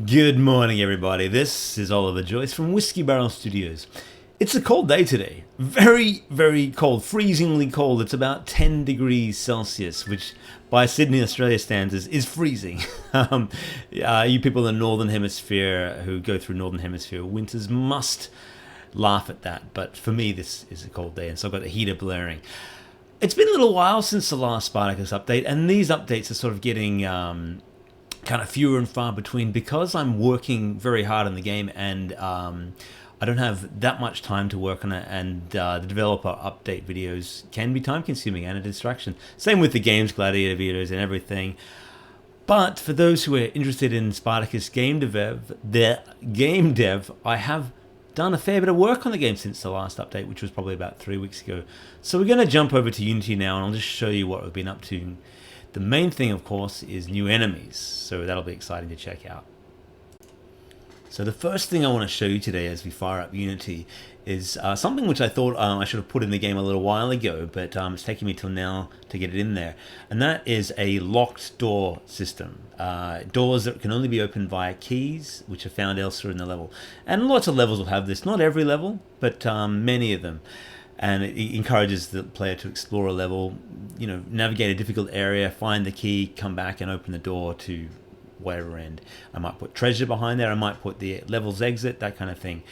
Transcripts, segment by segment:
Good morning, everybody. This is Oliver Joyce from Whiskey Barrel Studios. It's a cold day today. Very, very cold. Freezingly cold. It's about 10 degrees Celsius, which by Sydney, Australia standards is freezing. You people in the Northern Hemisphere who go through Northern Hemisphere winters must laugh at that. But for me, this is a cold day, and so I've got the heater blaring. It's been a little while since the last Spartacus update, and these updates are sort of getting kind of fewer and far between because I'm working very hard on the game, and I don't have that much time to work on it, and the developer update videos can be time consuming and a distraction. Same with the games gladiator videos and everything. But for those who are interested in Spartacus game dev, I have done a fair bit of work on the game since the last update, which was probably about 3 weeks ago. So we're going to jump over to Unity now, and I'll just show you what we've been up to. The main thing, of course, is new enemies, so that'll be exciting to check out. So the first thing I want to show you today as we fire up Unity is something which I thought I should have put in the game a little while ago, but it's taking me till now to get it in there. And that is a locked door system. Doors that can only be opened via keys, which are found elsewhere in the level. And lots of levels will have this. Not every level, but many of them. And it encourages the player to explore a level, navigate a difficult area, find the key, come back and open the door to whatever end. I might put treasure behind there, I might put the level's exit, that kind of thing.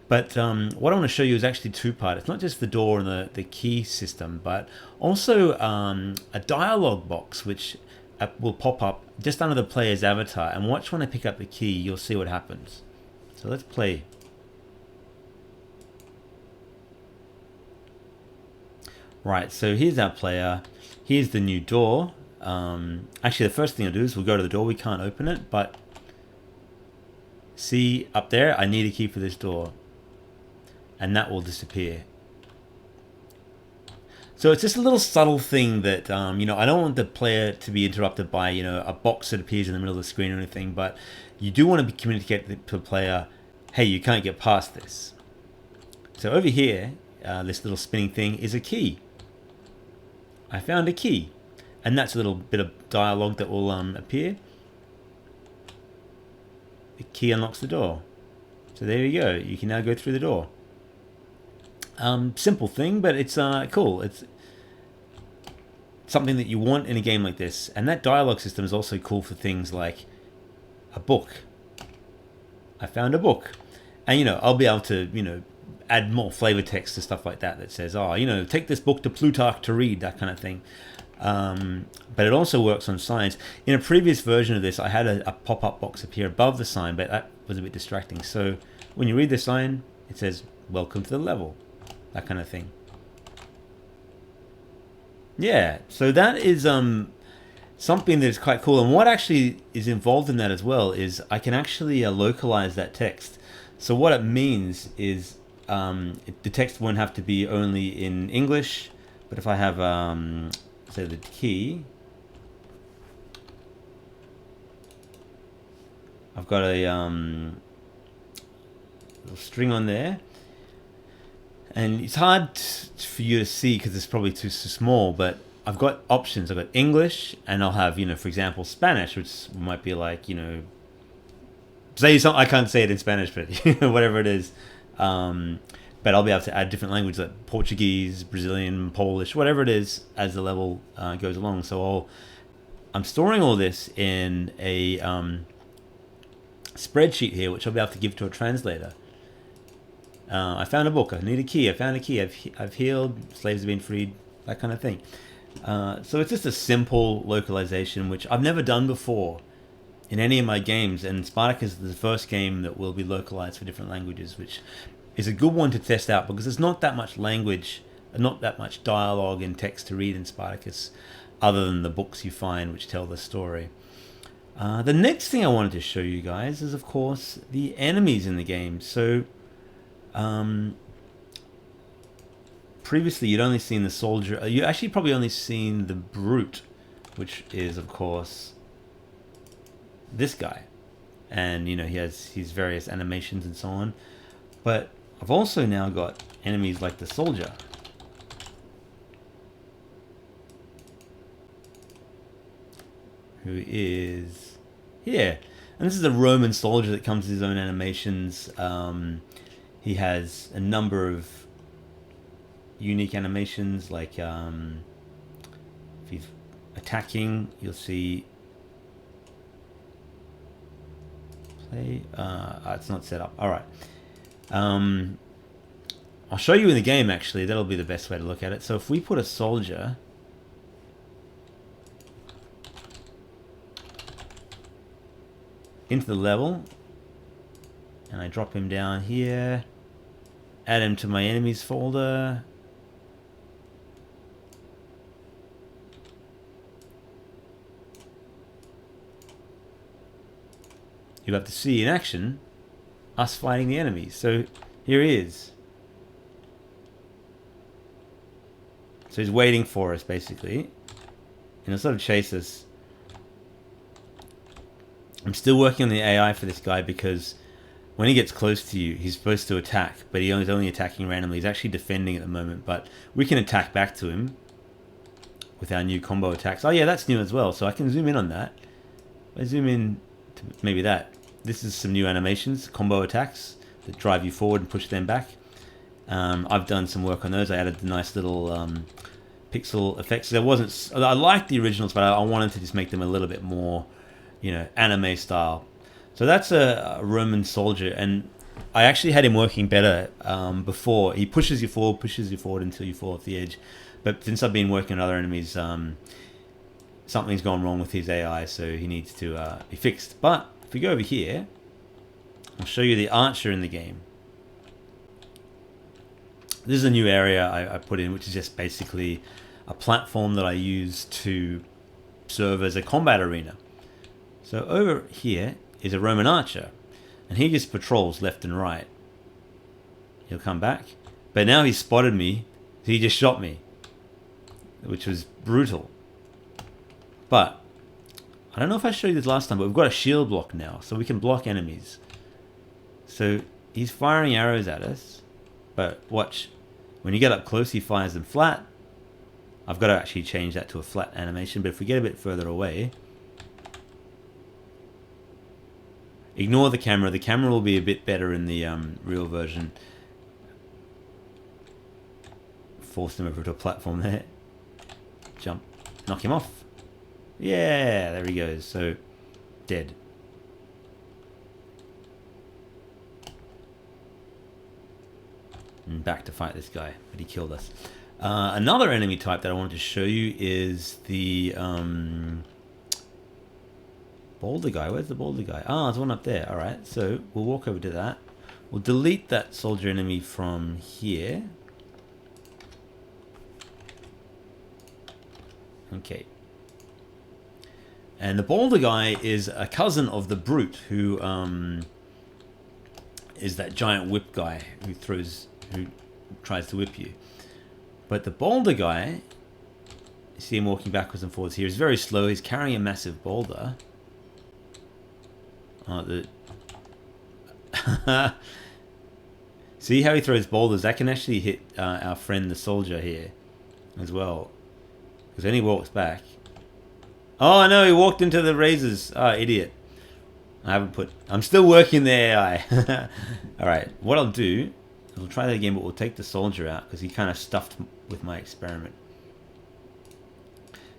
But what I want to show you is actually two-part. It's not just the door and the key system, but also a dialogue box which will pop up just under the player's avatar. And watch when I pick up the key, you'll see what happens. So let's play. Right, so here's our player. Here's the new door. Actually, the first thing I'll do is we'll go to the door. We can't open it, but see up there, I need a key for this door. And that will disappear. So it's just a little subtle thing that, I don't want the player to be interrupted by, a box that appears in the middle of the screen or anything, but you do want to communicate to the player, hey, you can't get past this. So over here, this little spinning thing is a key. I found a key, and that's a little bit of dialogue that will appear. The key unlocks the door. So there you go. You can now go through the door. Simple thing, but it's cool. It's something that you want in a game like this. And that dialogue system is also cool for things like a book. I found a book. And, I'll be able to, add more flavor text to stuff like that that says, take this book to Plutarch to read, that kind of thing. But it also works on signs. In a previous version of this, I had a pop-up box appear above the sign, but that was a bit distracting. So when you read the sign, it says, welcome to the level, that kind of thing. Yeah, so that is something that is quite cool. And what actually is involved in that as well is I can actually localize that text. So what it means is the text won't have to be only in English, but if I have, say, the key, I've got a little string on there, and it's hard for you to see because it's probably too small, but I've got options. I've got English, and I'll have, for example, Spanish, which might be like, say something, I can't say it in Spanish, but whatever it is. But I'll be able to add different languages like Portuguese, Brazilian, Polish, whatever it is as the level goes along. So I'm storing all this in a spreadsheet here, which I'll be able to give to a translator. I found a book. I need a key. I found a key. I've healed. Slaves have been freed. That kind of thing. So it's just a simple localization, which I've never done before in any of my games. And Spartacus is the first game that will be localized for different languages, which is a good one to test out because there's not that much language, not that much dialogue and text to read in Spartacus, other than the books you find which tell the story. The next thing I wanted to show you guys is, of course, the enemies in the game. So previously you'd only seen the soldier. You actually probably only seen the brute, which is, of course, this guy. And, he has his various animations and so on. But I've also now got enemies like the soldier. Who is here. And this is a Roman soldier that comes with his own animations. He has a number of unique animations, like if he's attacking, you'll see play. It's not set up. All right. I'll show you in the game, actually. That'll be the best way to look at it. So if we put a soldier into the level, and I drop him down here, add him to my enemies folder, you have to see in action us fighting the enemies. So here he is. So he's waiting for us, basically, and he'll sort of chase us. I'm still working on the AI for this guy, because when he gets close to you, he's supposed to attack, but he's only attacking randomly. He's actually defending at the moment, but we can attack back to him with our new combo attacks. Oh yeah, that's new as well, so I can zoom in on that. I zoom in to maybe that. This is some new animations, combo attacks that drive you forward and push them back. I've done some work on those. I added the nice little pixel effects. There wasn't. I liked the originals, but I wanted to just make them a little bit more, anime style. So that's a Roman soldier, and I actually had him working better before. He pushes you forward until you fall off the edge. But since I've been working on other enemies, something's gone wrong with his AI, so he needs to be fixed. But if we go over here, I'll show you the archer in the game. This is a new area I put in, which is just basically a platform that I use to serve as a combat arena. So over here is a Roman archer, and he just patrols left and right. He'll come back, but now he's spotted me, so he just shot me, which was brutal. But I don't know if I showed you this last time, but we've got a shield block now, so we can block enemies. So he's firing arrows at us, but watch, when you get up close, he fires them flat. I've got to actually change that to a flat animation, but if we get a bit further away, ignore the camera. The camera will be a bit better in the real version. Force him over to a platform there. Jump. Knock him off. Yeah, there he goes. So, dead. And back to fight this guy, but he killed us. Another enemy type that I wanted to show you is the boulder guy. Where's the boulder guy? Ah, there's one up there. Alright, so we'll walk over to that. We'll delete that soldier enemy from here. Okay. And the boulder guy is a cousin of the brute, who is that giant whip guy who tries to whip you. But the boulder guy, you see him walking backwards and forwards here, is very slow. He's carrying a massive boulder. See how he throws boulders? That can actually hit our friend the soldier here as well, because then he walks back. Oh no, he walked into the razors. Oh, idiot. I'm still working the AI. Alright, what I'll do, we'll try that again, but we'll take the soldier out, because he kind of stuffed with my experiment.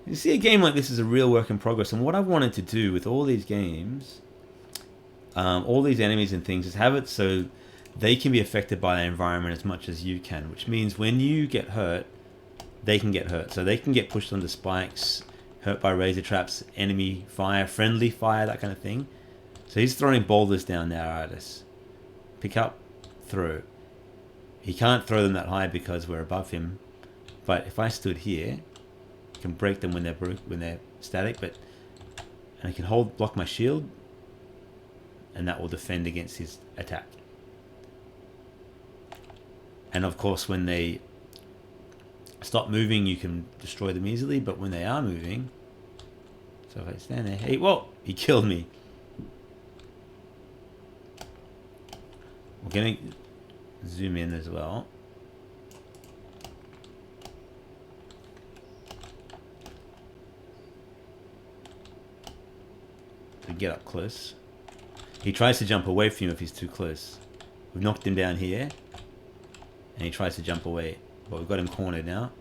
You see, a game like this is a real work in progress, and what I've wanted to do with all these games, all these enemies and things, is have it so they can be affected by the environment as much as you can, which means when you get hurt, they can get hurt. So they can get pushed onto spikes, hurt by razor traps, enemy fire, friendly fire, that kind of thing. So he's throwing boulders down there at us. Pick up, throw. He can't throw them that high because we're above him. But if I stood here, I can break them when they're static. And I can block my shield, and that will defend against his attack. And of course, when they stop moving, you can destroy them easily. But when they are moving, so if I stand there, hey, whoa, he killed me. We're going to zoom in as well. To get up close. He tries to jump away from you if he's too close. We've knocked him down here. And he tries to jump away. But we've got him cornered now.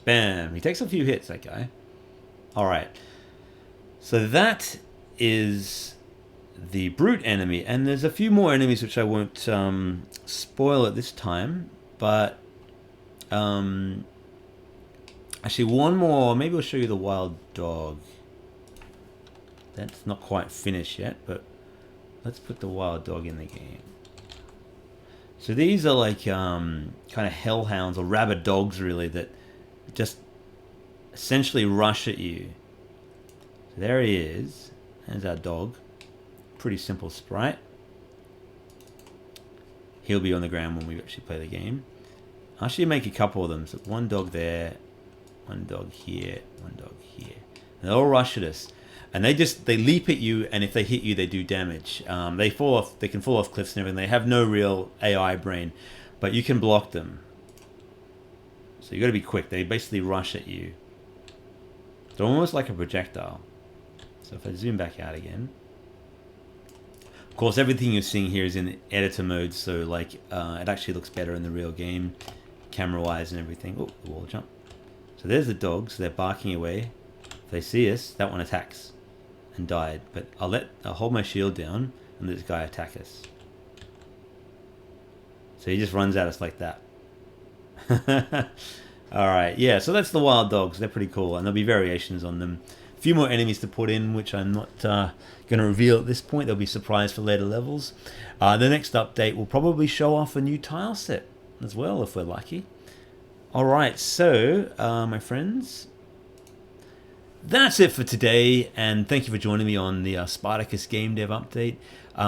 Bam! He takes a few hits, that guy. Alright. So that is the brute enemy. And there's a few more enemies which I won't spoil at this time. But actually one more. Maybe I'll show you the wild dog. That's not quite finished yet, but let's put the wild dog in the game. So these are like kind of hellhounds or rabid dogs, really, that just essentially rush at you. So there he is. There's our dog. Pretty simple sprite. He'll be on the ground when we actually play the game. I'll actually make a couple of them. So one dog there, one dog here, one dog here. And they'll rush at us. And they leap at you, and if they hit you, they do damage. They fall off. They can fall off cliffs and everything. They have no real AI brain, but you can block them. So you got to be quick. They basically rush at you. They're almost like a projectile. So if I zoom back out again, of course, everything you're seeing here is in editor mode. So like, it actually looks better in the real game, camera-wise and everything. Oh, the wall jump. So there's the dogs. They're barking away. If they see us, that one attacks. And died, but I'll hold my shield down and let this guy attack us. So he just runs at us like that. Alright, yeah, so that's the wild dogs. They're pretty cool, and there'll be variations on them. A few more enemies to put in, which I'm not going to reveal at this point. They'll be surprised for later levels. The next update will probably show off a new tile set as well, if we're lucky. Alright, so, my friends, that's it for today, and thank you for joining me on the Spartacus game dev update.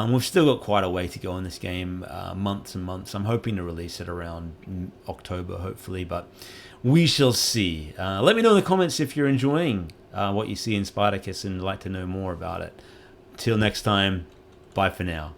We've still got quite a way to go in this game, months and months. I'm hoping to release it around October, hopefully, but we shall see. Let me know in the comments if you're enjoying what you see in Spartacus and like to know more about it. Till next time, bye for now.